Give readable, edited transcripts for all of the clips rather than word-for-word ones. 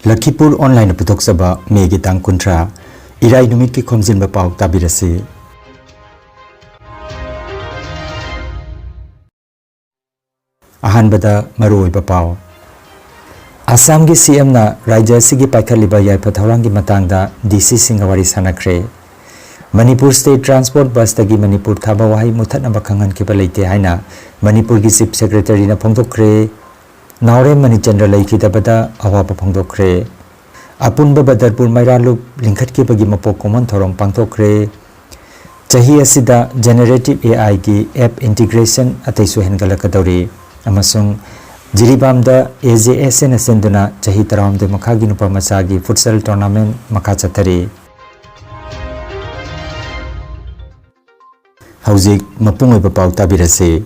Lakhipuronline putoksaba megi tang kuntra irai numit ki Khomjinba Pao tabirasi. Ahanbada maruoiba pao. Assam gi CM na Rajya sigi paikhaliba yaipa thaurangi matangda DC singa wari sanakre. Manipur State Transport Bus tagi Manipur thaba wahai muthatnaba khangan kiba leite haina Manipur gi Chief Secretary na phongdokre. Naure Manichandra Laikhidabada awapa phongdokre. Apunba Badarpur Mairalup linkhatkibagi mapok common thorom pangthokre. Chahi asida generative AI gi app integration ataisu hengalakadori. Amasung Jiribamda AJSN asenduna chahi taramde makhagi nupa masagi futsal tournament makha chathari. Hauzik mapung oiba pau tabirase.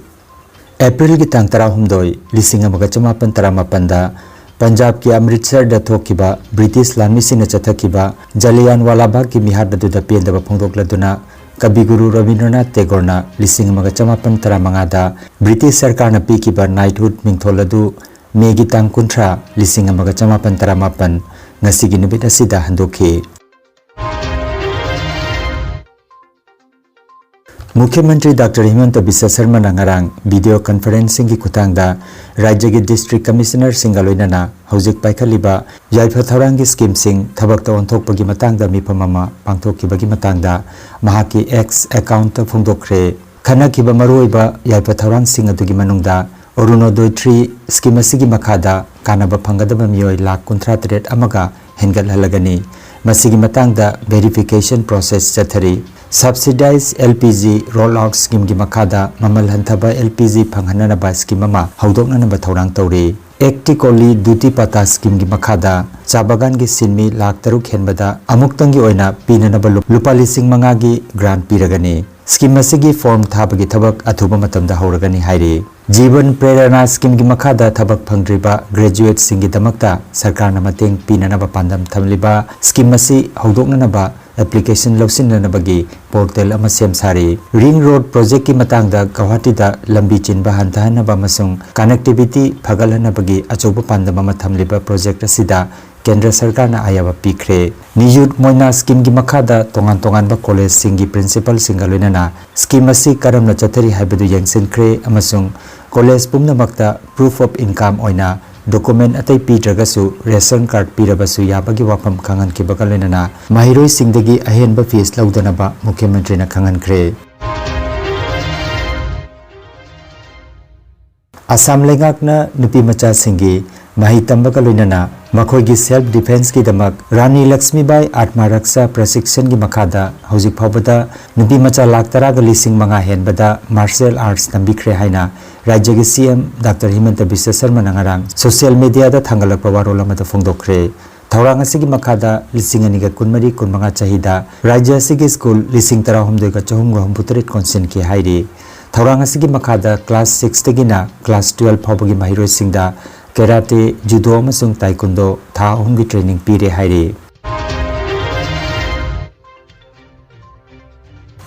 April ki tang tarahumdoi lising amaga chamapan taramapanda Punjab ki Amritsar da thokiba British Lamisi na chathakiba Jallianwala Bagh ki mihar da pendaba phongdokladuna Kabi Guru Rabindranath Tagore na lising amaga chamapan taramangada British Sarkar na pikiba knighthood mingtholadu megi tang kuntra lising amaga chamapan taramapan ngasigi nubit asida handokhi. Mukhyamantri Dr. Himanta Biswa Sarma nangarang video conferencing ki khutangda Rajya gi District Commissioner Singaloinana hauzik paikhaliba yaifa thaurangi scheme sing thabakta onthokpagi matangda mipamama pangthokibagi matangda mahaki X account ta phongdokre. Khanakiba maruoiba yaifa thaurang sing adugi manungda Orunodoi 3 scheme asigi makhada kanaba phangadaba mioi lakh 53 amaga hengathalagani. Masigi matangda verification process chathari. Subsidized LPG rollout scheme gi makada mamal hanthaba LPG phanghananaba scheme ama haudoknanaba thaurang tawri. Ektikoli duty pata scheme gi makada chabagan gi sinmi lakh 3 henbada amuktangi oina pinanaba lupa lising mangagi grant piragani. Scheme asigi form thabagi thabak athuba matamda hauragani hairi. Jiban Prerana scheme gi makada thabak phangdriba graduate singi damakta sarkarna mateng pinanaba pandam thamliba scheme asi haudoknanaba application lawsinnanabagi portal ama semsari. Ring road project ki matangda Guwahati da lambi chinba hantahanaba amasung connectivity phagalhanabagi achoba pandam ama thamliba project asida Kendra Sarkar na ayaba pikre. Niyut moina scheme gi makhada tongan ba college singi principal singaloinana scheme asi karamna chathari haibadu yangsenkre amasung college pumnamakta proof of income oina document atai pidragasu ration card pirabasu yabagi wafam khangan ki bagalenana mahiroi singdagi ahenba fees laudanaba mukhyamantri na khangan kre. Assam lengakna nupi macha singi mahitamba kaloinana makhoigi self defense ki damak Rani Lakshmibai Atma Raksha Prashikshan gi makhada hauzik phawbada nupi macha lakh taraga lising manga henbada martial arts tambikre haina Rajya gi CM Dr. Himanta Biswa Sarma nangarang social media da thangalakpa warol amada phongdokre. Thaurang asigi makhada lising aniga kunmari kunmanga chahida Rajya asigi school lising tarahumdoi ka chahumga humputret consent ki hairi. Thaurang asigi makhada class 6 tagina class 12 phawbagi mahiroi singda karate, judo amasung taekwondo tha ahumgi training pire hairi.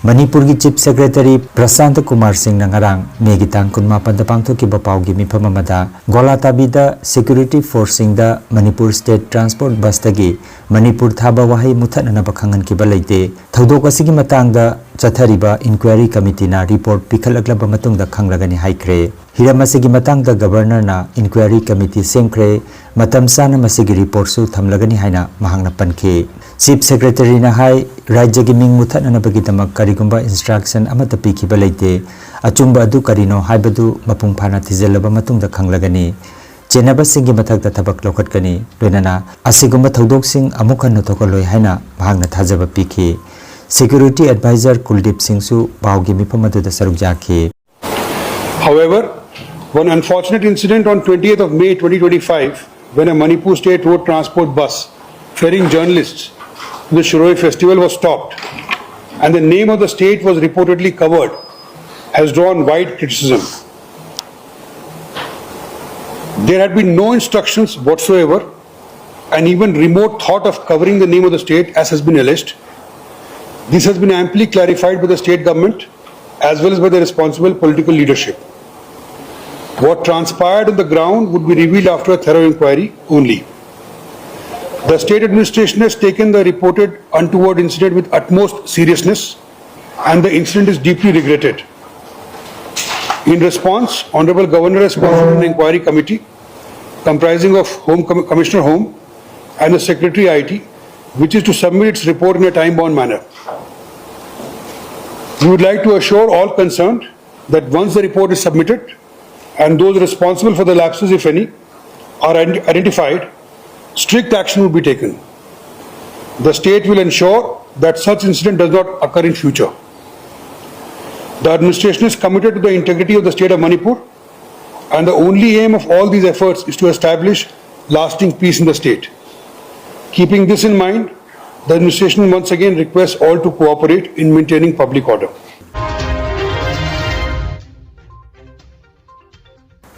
Manipur gi Chief Secretary Prashant Kumar Singh nangarang megitang kunma pada pangthokiba paugi miphamamada Golatabida security forcing da Manipur State Transport Bus tagi Manipur thaba wahai muthanana bakhangan kiba leite thodok asigi matangda chathariba inquiry committee na report pikhalaklaba matungda khanglagani haikre. Hiram asigi matangda governor na inquiry committee semkre matam sana masigi report su thamlagani haina mahangna pankhe. Chief Secretary na hai Rajya gi ming muthananabagi damak karigumba instruction amata pikiba leite achungba adu karino haibadu mapung phana thijelaba matungda khanglagani. Chenaba singi mathakta thabak lokhatkani loinana asigumba thodok sing amukhan nothokaloi haina mahangna thajaba pikhi. Security advisor Kuldip Singh su paugi miphamadu da saruk jakhi. However, one unfortunate incident on 20th of May 2025 when a Manipur State Road Transport bus ferrying journalists to the Shiroi festival was stopped and the name of the state was reportedly covered has drawn wide criticism. There had been no instructions whatsoever and even remote thought of covering the name of the state as has been alleged. This has been amply clarified by the state government as well as by the responsible political leadership. What transpired on the ground would be revealed after a thorough inquiry only. The state administration has taken the reported untoward incident with utmost seriousness, and the incident is deeply regretted. In response, Honorable Governor has constituted an inquiry committee comprising of Commissioner Home and the Secretary IT, which is to submit its report in a time-bound manner. We would like to assure all concerned that once the report is submitted and those responsible for the lapses, if any, are identified, strict action will be taken. The state will ensure that such incident does not occur in future. The administration is committed to the integrity of the state of Manipur, and the only aim of all these efforts is to establish lasting peace in the state. Keeping this in mind, the administration once again requests all to cooperate in maintaining public order.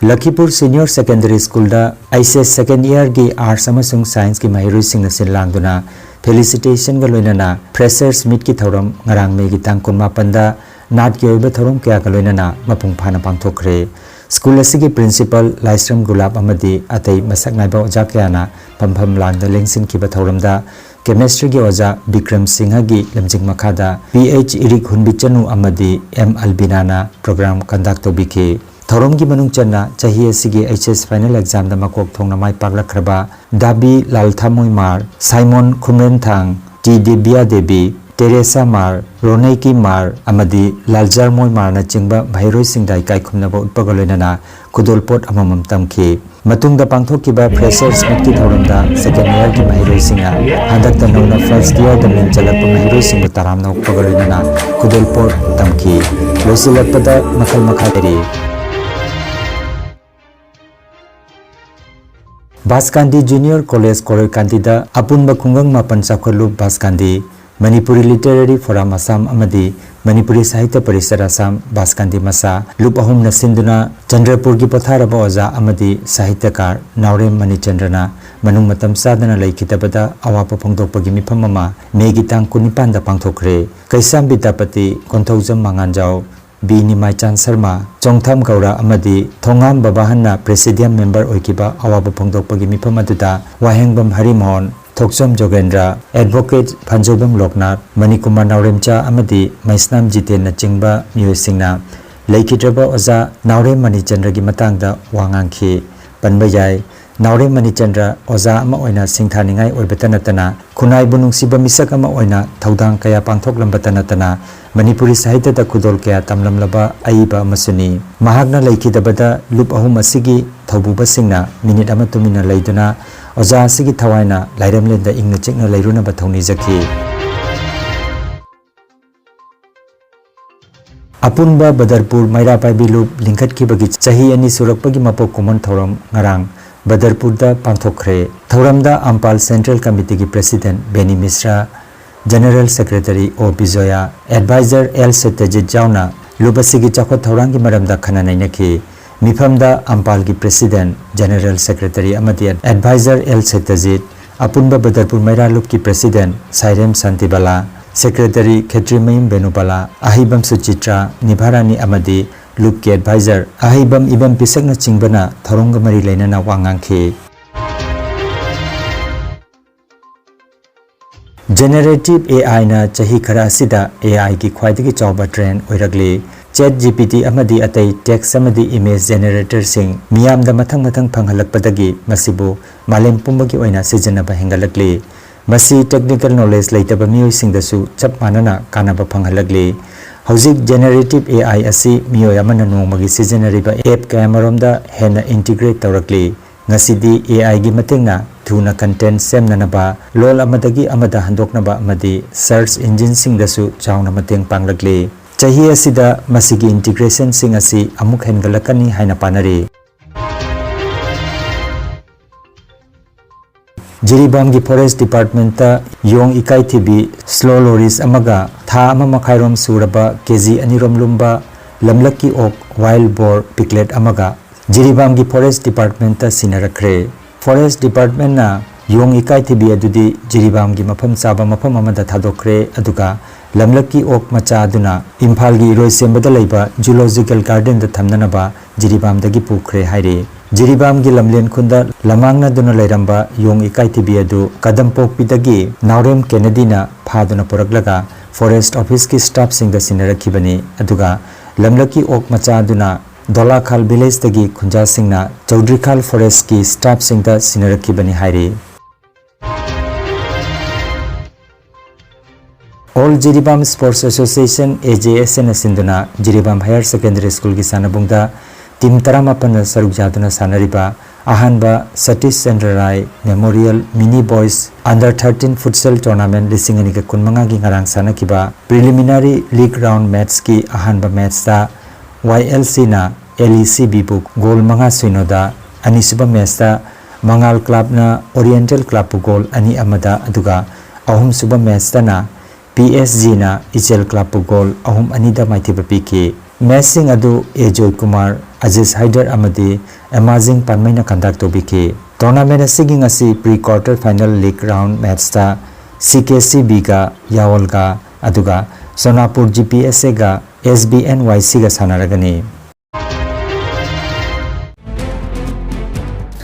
Lakhipur Senior Secondary School da ICS second year gi Arts amasung Science ki mahirui sing na sinlangduna felicitation ga loinana freshers meet ki thoram ngarang me gi tang 18 da nat ki oiba thoram kya ga loinana mapung phana pangthokre. School asigi principal Laisram Gulab amadi atai masak naiba oja kyana pampham langda lengsin ki ba thoram da chemistry gi oja Bikram Singh gi lamjing makhada PH Irik Hunbichanu amadi M Albinana program conduct obiki. Thorom gi manung channa chahi asigi HS final exam da makok thongna mai paklakraba Dabi Lalthamoi Mar, Simon Khumren Thang, T Debia Debi, Teresa Mar, Ronaiki Mar, amadi Laljar Moi Mar na chingba bhairoi singdai kai khumnaba utpagaloinana kudolpot amamam tamki. Matungda pangthokiba freshers meet ki thoramda second year ki bhairoi singa handakta nona first year da min chalakpa bhairoi singba taramna utpagaloinana kudolpot tamki. Losilakpada makhal makhaderi Baskandi Junior College Koroi Kandida Apunba Kungang Mapan Chakholu Baskandi Manipuri Literary Forum Assam Amadi Manipuri Sahitya Parisad Assam Baskandi Masa Lup Ahum na Sinduna Chandrapur gi Patharaba Oza Amadi Sahityakar Naurem Manichandrana Manung Matam Sadana Laikhitabada Awapa Phongdokpagi Mifam ama Megi Tang 19 da pangthokre Kaisam Bidapati Konthaujam Manganjau Bini Maichan Sharma, Chongtham Gaura Amadi, Thongam Babahanna Presidium Member Oikiba Awaba Phongdokpagi mifam aduda Wahengbam Harimon, Thoksom Jogendra, Advocate Phanjobam Loknath, Manikumar Nauremcha Amadi, Maisnam Jiten na chingba Miyosingna, Laikhitraba Oza Naurem Manichandra gi matangda wangangki, Panbayai, Naurem Manichandra Oza ama oina singthaningai oibatanatana, Khunai bunungsiba misak ama oina thaudang kaya pangthoklambatanatana, Manipuri Sahitya da Kudol kaya tamlamlaba aiba masuni. Mahagna laikidabada lup ahum asigi thaububa singna minute ama tumina laiduna oza asigi thawaina lairamlenda ingna chekna lairuna bathoni jaki. Apunba Badarpur Mairapai Bilup Lingkat ki bagi chahi ani surakpagi mapok common thoram ngarang Badarpur da pangthokre. Thoramda Ampal Central Committee ki President Beni Misra, General Secretary O Bizoya, Advisor L Satyajit Jauna, Lubasigi Chakwa Thaurangi Maramda Khananainaki, Mifamda Ampal ki President, General Secretary Amadi Advisor L Satyajit, Apunba Badarpur Maira Lup ki President, Sairem Santibala, Secretary Khetrimayim Benubala, Ahibam Suchitra, Nibharani Amadi, Lup ki Advisor, Ahibam Ibam Pisakna Chingbana, Tharonga Mari Lainana Wangangki. Generative AI na chahi khara asida AI ki khwaidagi chawba trend oiragli Chat GPT amadi atai text amadi image generator sing miyamda mathang phanghalakpadagi masibu malem pumbagi oina sijanaba hengalakli masi technical knowledge laitaba miyoi singdasu chap manana kanaba phanghalakli hauzik generative AI asi miyoi amana nongmagi sijanariba app kayamaromda hena integrate tawrakli ngasidi AI gi matingna thuna content semnanaba lol amadagi amada handoknaba amadi search engine singdasu chawna mateng panglagli chahi asida masigi integration sing asi amuk hengalakani haina panari Jiribam gi Forest Department ta yong ikai thibi slow loris amaga tha ama makhairom suraba kg anirom lumba lamlaki ok wild boar piglet amaga Jiribam gi Forest Department ta sinarakre Forest Department na yong ikai thibi adudi Jiribam gi mafam chaba mafam amada thadokre aduga lamlaki ok macha aduna Imphal gi roi sembada leiba zoological garden da thamnanaba Jiribam dagi pukre haire Jiribam gi lamlen khunda lamangna duna lairamba yong ikai tibi adu kadampok pidagi Naurem Kennedy na phaduna poraklaga forest office ki staff singda sinarakibani aduga lamlaki ok macha duna Dolakhal village tagi khunja singna Chaudhrikhal forest ki staff singda sinarakibani hairi All Jiribam Sports Association AJSN asinduna Jiribam Higher Secondary School ki sanabungda Team Taramapan saruk jaduna sanariba Ahanba Satish Chandra Rai Memorial Mini Boys Under 13 Futsal Tournament lisingani ka kunmanga gi ngarang sanakiba Preliminary League Round match ki Ahanba match ta YLC na LECB bu goal manga suinoda anisuba match ta Mangal Club na Oriental Club bu goal ani amada aduga ahum suba match ta na PSG na Ichel Club bu goal ahum anida maithiba piki matching adu Ajoy Kumar Aziz Haider amadi Amazing Parmaina conduct to biki tournament singing asi pre-quarter final league round match ta CKCB ga Yawal ga aduga Sonapur GPSA ga SBNYC ga sanaragani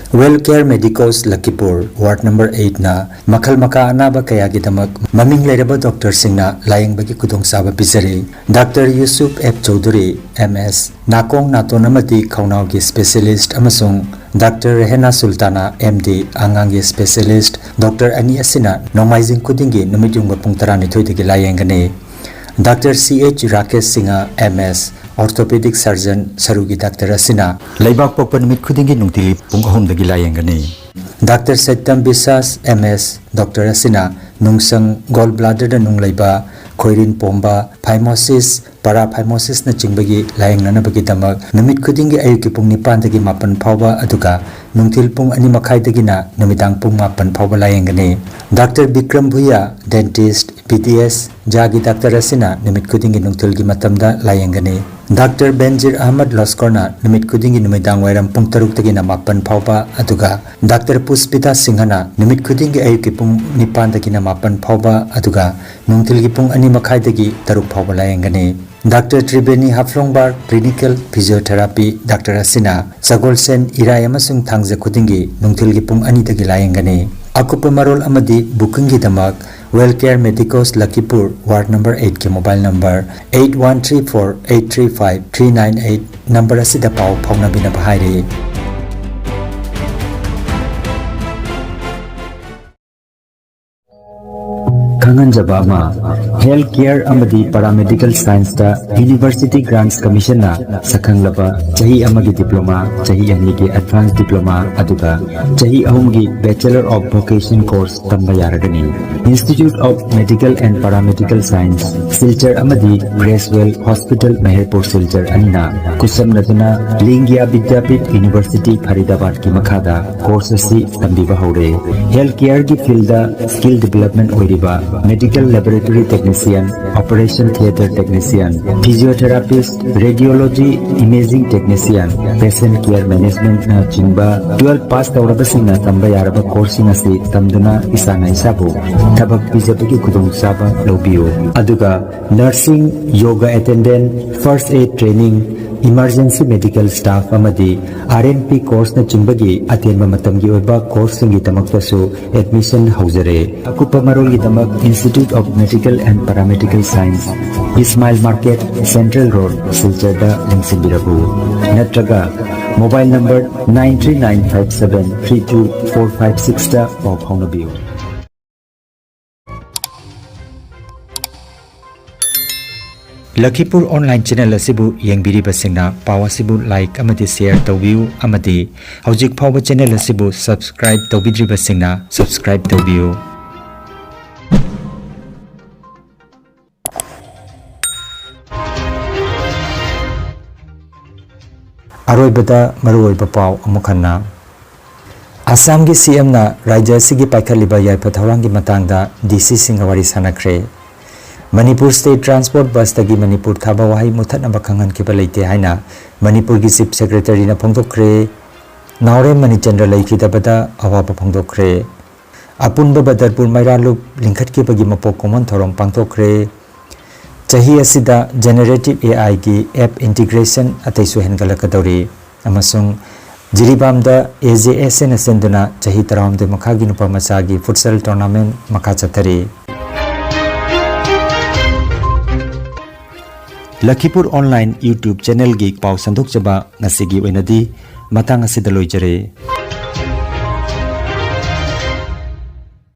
Wellcare Medicos Lakhipur Ward number 8 na Makhal Maka Anaba Kaya Gidamak Maming Lairaba Dr. Singna Layang Bagi Kudong Saba Bizari Dr. Yusuf F. Chaudhuri MS Nakong Natonamati Kaunao Gi Specialist Amasung Dr. Rehena Sultana MD Angangi Specialist Dr. Ani Asina Nomaizing Kudingi Numidyung Bapung Tarani Thoitigi Layang Gani Dr. C.H. Rakesh Singha MS Orthopedic Surgeon Sarugi Dr. Asina Laibak Pokpan Mit Kudingi Nungtili Pung Ahom Dagi Layangani Dr. Satyam Bisas MS Dr. Asina Nungsang Gallbladder da Nung Laiba Khoirin Pomba Phimosis Paraphimosis na Chingbagi Layang Nanabagi Damak Numit Kudingi Ayuki Pung Nipan Dagi Mapan Pauba Aduga Nungtil Pung Ani Makai Dagi na Numitang Pung Mapan Pauba Layangani Dr. Bikram Bhuya Dentist PTS Jagi Dr. Asina Numit Kudingi Nungtil Gi Matamda Layangani Dr. Benjir Ahmad Loskorna Numit Kudingi Numidang Wairam Pung Taruk Dagi na Mapan Pauba Aduga Dr. Puspita Singhana Numit Kudingi Ayuki Pung Nipan Dagi na Mapan Pauba Aduga Nungtil Gi Pung Ani Makai Dagi Taruk Pauba Layangani Dr. Tribeni Haflongbar Clinical Physiotherapy Dr. Asina Sagolsen Irai Amasung Thangza Kudingi Nungtil Gi Pung Ani Dagi Layangani Akupa Marol Amadi Booking Gi Damak Wellcare Medicos Lakhipur Ward number 8 ke mobile number 8134835398 number asida pau phawna bina bahairi Kangan Jabama Healthcare Amadi Paramedical Science ta University Grants Commission na Sakhang Laba Chahi Amagi Diploma Chahi Anigi Advanced Diploma Aduga Chahi Ahumgi Bachelor of Vocation Course Tamba Yaragani Institute of Medical and Paramedical Science Silchar Amadi Gracewell Hospital Meherpur Silchar Anina Kusam Naduna Lingya Vidyapit University Faridabad Ki Makhada Course asi Tambiba Haure Healthcare ki field skill development oiriba Medical Laboratory Technician, Operation Theatre Technician, Physiotherapist, Radiology Imaging Technician, Patient Care Management na chingba 12 pass tawrabasing na tamba yaraba course na si tamduna isa na isabu tabag pizabagi kudong saba lobiyo aduga nursing, yoga attendant, first aid training Emergency Medical Staff amadi RNP course na chimbagi atenba matamgi oiba course ngi tamaktasu admission haujare akupa marol gi tamak Institute of Medical and Paramedical Science Ismail Market Central Road Silchada Lingsibirabu Natraga mobile number 939573245 ta of Honabio Lakhipur online channel asibu yengbiriba singna paw asibu like amadi share tawbiu amadi hojik phawba channel asibu subscribe tawbidriba singna subscribe tawbiu Aroibada maruoiba paw amukhanna Assam gi CM na Rajya sigi paikhaliba yaipa thawrangi matangda DC singawari sanakre Manipur State Transport Bus tagi Manipur thaba wahai muthatna bakhangan kiba leite haina Manipur gi Chief Secretary na phongdokre Naure Manichandra laikidabada awaba phongdokre Apunba Badarpur Mairalup lingkhat ki bagi mapok common thorom pangtokre Chahi asida generative AI ki app integration ataisu hengalakadori amasung जिरीबामदा AJSN सेंदुना चाही तरामदे मखागी नुपा मचागी futsal tournament मखा चथरी Lakhipur online YouTube channel की पाव संदोक जबा ngasi gi oinadi matang asida loijare।